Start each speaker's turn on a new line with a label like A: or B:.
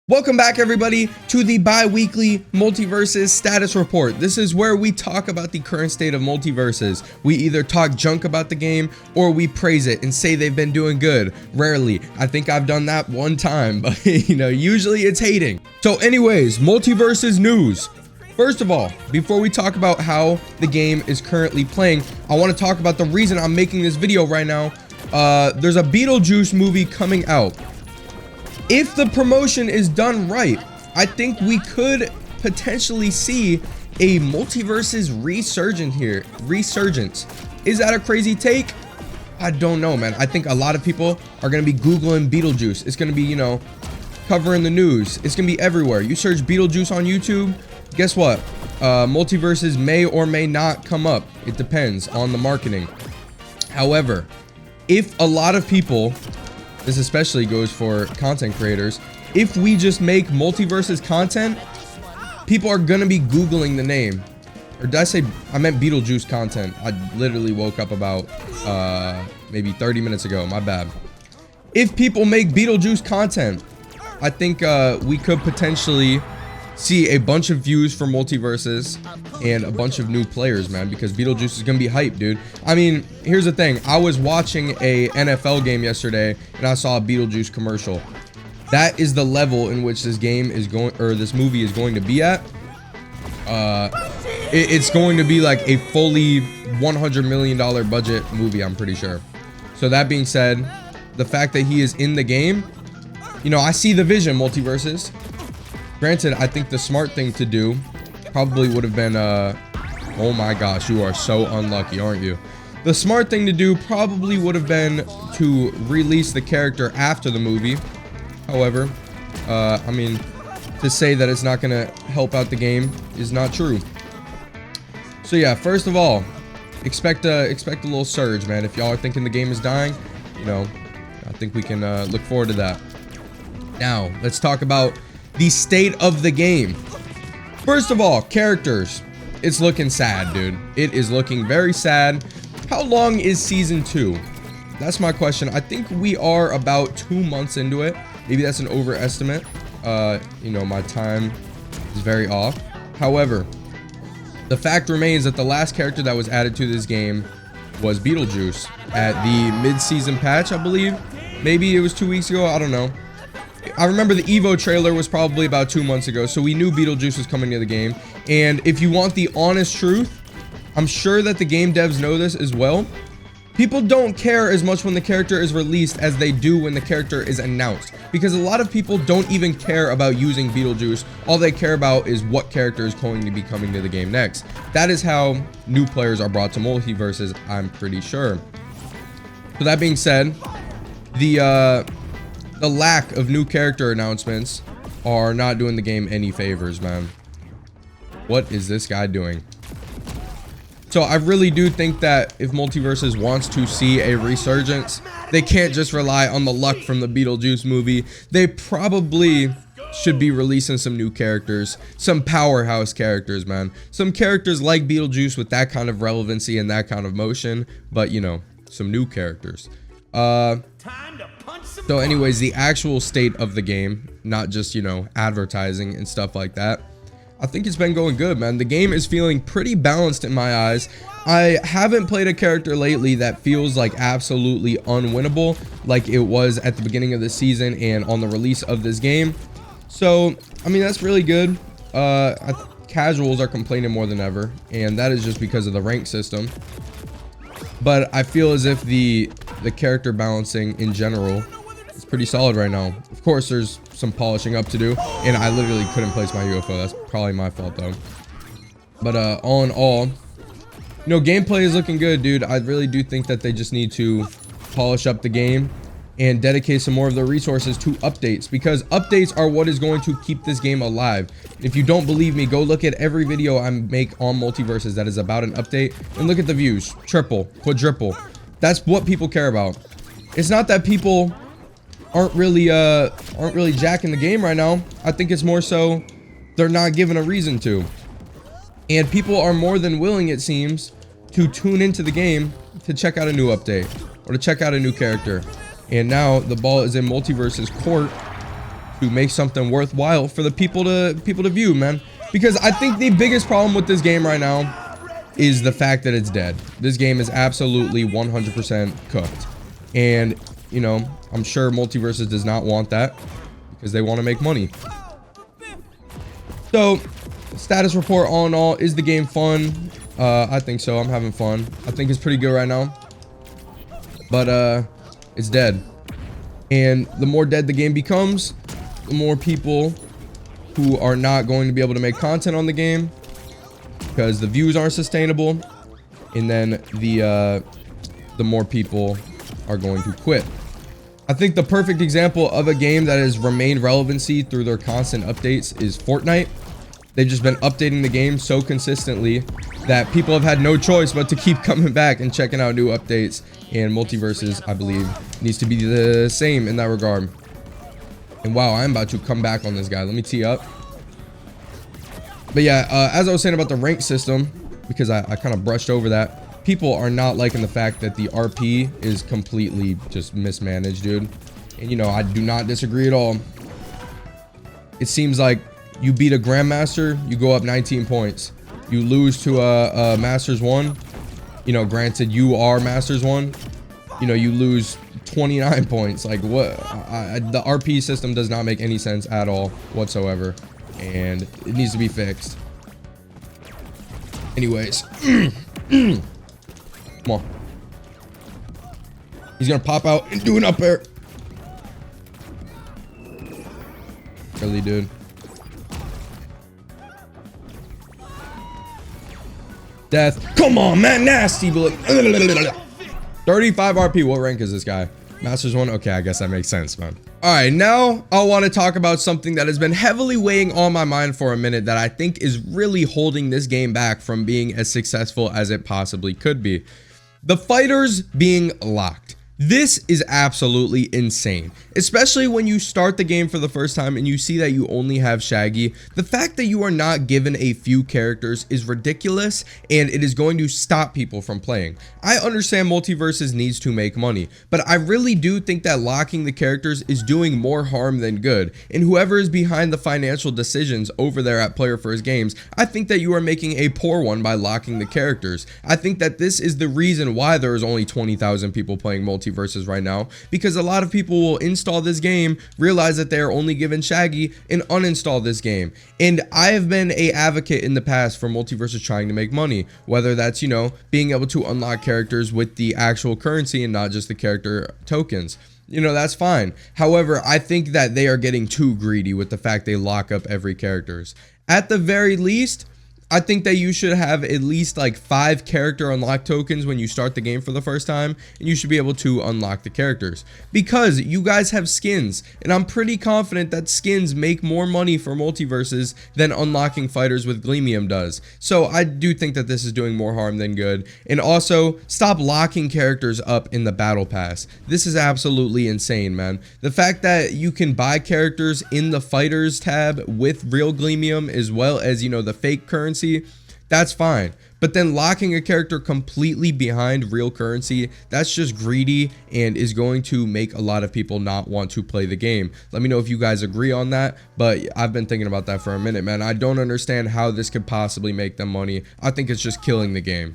A: Welcome back, everybody, to the bi-weekly MultiVersus status report. This is where we talk about the current state of MultiVersus. We either talk junk about the game or we praise it and say they've been doing good. Rarely. I think I've done that one time, but usually it's hating. So anyways, MultiVersus news. First of all, before we talk about how the game is currently playing, I want to talk about the reason I'm making this video right now. There's a Beetlejuice movie coming out. If the promotion is done right, I think we could potentially see a MultiVersus resurgence. Is that a crazy take? I don't know, man. I think a lot of people are going to be Googling Beetlejuice. It's going to be, covering the news. It's going to be everywhere. You search Beetlejuice on YouTube, guess what? MultiVersus may or may not come up. It depends on the marketing. However, if a lot of people... This especially goes for content creators. If we just make MultiVersus content, people are gonna be Googling the name. Or did I say, I meant Beetlejuice content. I literally woke up about maybe 30 minutes ago, my bad. If people make Beetlejuice content, I think we could potentially see a bunch of views for MultiVersus and a bunch of new players, man, because Beetlejuice is gonna be hype, dude. I mean, here's the thing. I was watching a NFL game yesterday and I saw a Beetlejuice commercial. That is the level in which this game is going, or this movie is going to be at. It's going to be like a fully $100 million budget movie, I'm pretty sure. So that being said, the fact that he is in the game, I see the vision, MultiVersus. Granted, I think the smart thing to do probably would have been, oh my gosh, you are so unlucky, aren't you? The smart thing to do probably would have been to release the character after the movie. However, I mean, to say that it's not going to help out the game is not true. So yeah, first of all, expect a little surge, man. If y'all are thinking the game is dying, I think we can look forward to that. Now, let's talk about the state of the game. First of all, characters. It's looking sad, dude. It is looking very sad. How long is season 2? That's my question. I think we are about 2 months into it. Maybe that's an overestimate. My time is very off. However, the fact remains that the last character that was added to this game was Beetlejuice at the mid-season patch, I believe. Maybe it was 2 weeks ago. I don't know. I remember the Evo trailer was probably about 2 months ago, so we knew Beetlejuice was coming to the game. And if you want the honest truth, I'm sure that the game devs know this as well. People don't care as much when the character is released as they do when the character is announced, because a lot of people don't even care about using Beetlejuice. All they care about is what character is going to be coming to the game next. That is how new players are brought to MultiVersus, I'm pretty sure. So that being said, the lack of new character announcements are not doing the game any favors, man. What is this guy doing? So I really do think that if MultiVersus wants to see a resurgence, they can't just rely on the luck from the Beetlejuice movie. They probably should be releasing some new characters, some powerhouse characters, man. Some characters like Beetlejuice with that kind of relevancy and that kind of motion, but some new characters. So anyways, the actual state of the game, not just, advertising and stuff like that, I think it's been going good, man. The game is feeling pretty balanced in my eyes. I haven't played a character lately that feels like absolutely unwinnable like it was at the beginning of the season and on the release of this game. So, I mean, that's really good. Casuals are complaining more than ever, and that is just because of the rank system. But I feel as if the character balancing in general is pretty solid right now. Of course, there's some polishing up to do, and I literally couldn't place my UFO. That's probably my fault, though. But all in all, gameplay is looking good, dude. I really do think that they just need to polish up the game and dedicate some more of their resources to updates, because updates are what is going to keep this game alive. If you don't believe me, go look at every video I make on MultiVersus that is about an update and look at the views. Triple, quadruple. That's what people care about. It's not that people aren't really jacking the game right now. I think it's more so they're not given a reason to. And people are more than willing, it seems, to tune into the game to check out a new update or to check out a new character. And now the ball is in MultiVersus court to make something worthwhile for the people to view, man. Because I think the biggest problem with this game right now is the fact that it's dead. This game is absolutely 100% cooked. And, you know, I'm sure MultiVersus does not want that because they want to make money. So, status report all in all, is the game fun? I think so. I'm having fun. I think it's pretty good right now. But, it's dead. And the more dead the game becomes, the more people who are not going to be able to make content on the game because the views aren't sustainable, and then the more people are going to quit. I think the perfect example of a game that has remained relevancy through their constant updates is Fortnite. They've just been updating the game so consistently that people have had no choice but to keep coming back and checking out new updates. And MultiVersus, I believe, needs to be the same in that regard. And wow, I'm about to come back on this guy. Let me tee up. But yeah, as I was saying about the rank system, because I kind of brushed over that, people are not liking the fact that the RP is completely just mismanaged, dude. And you know, I do not disagree at all. It seems like you beat a Grandmaster, you go up 19 points. You lose to a Masters 1. You know, granted, you are Masters 1. You know, you lose 29 points. Like, what? The RP system does not make any sense at all whatsoever. And it needs to be fixed. Anyways. Come on. He's going to pop out and do an up air. Really, dude. Death. Come on, man. Nasty. 35 RP. What rank is this guy? Masters 1. Okay, I guess that makes sense, man. All right, now I want to talk about something that has been heavily weighing on my mind for a minute that I think is really holding this game back from being as successful as it possibly could be. The fighters being locked. This is absolutely insane, especially when you start the game for the first time and you see that you only have Shaggy. The fact that you are not given a few characters is ridiculous, and it is going to stop people from playing. I understand MultiVersus needs to make money, but I really do think that locking the characters is doing more harm than good, and whoever is behind the financial decisions over there at Player First Games, I think that you are making a poor one by locking the characters. I think that this is the reason why there is only 20,000 people playing MultiVersus right now, because a lot of people will install this game, realize that they're only given Shaggy, and uninstall this game. And I have been a advocate in the past for MultiVersus trying to make money, whether that's, you know, being able to unlock characters with the actual currency and not just the character tokens. You know, that's fine. However, I think that they are getting too greedy with the fact they lock up every characters. At the very least, I think that you should have at least like 5 character unlock tokens when you start the game for the first time, and you should be able to unlock the characters because you guys have skins, and I'm pretty confident that skins make more money for MultiVersus than unlocking fighters with Gleamium does. So I do think that this is doing more harm than good. And also, stop locking characters up in the battle pass. This is absolutely insane, man. The fact that you can buy characters in the fighters tab with real Gleamium as well as, you know, the fake currency, that's fine. But then locking a character completely behind real currency, that's just greedy and is going to make a lot of people not want to play the game. Let me know if you guys agree on that, but I've been thinking about that for a minute, man. I don't understand how this could possibly make them money. I think it's just killing the game.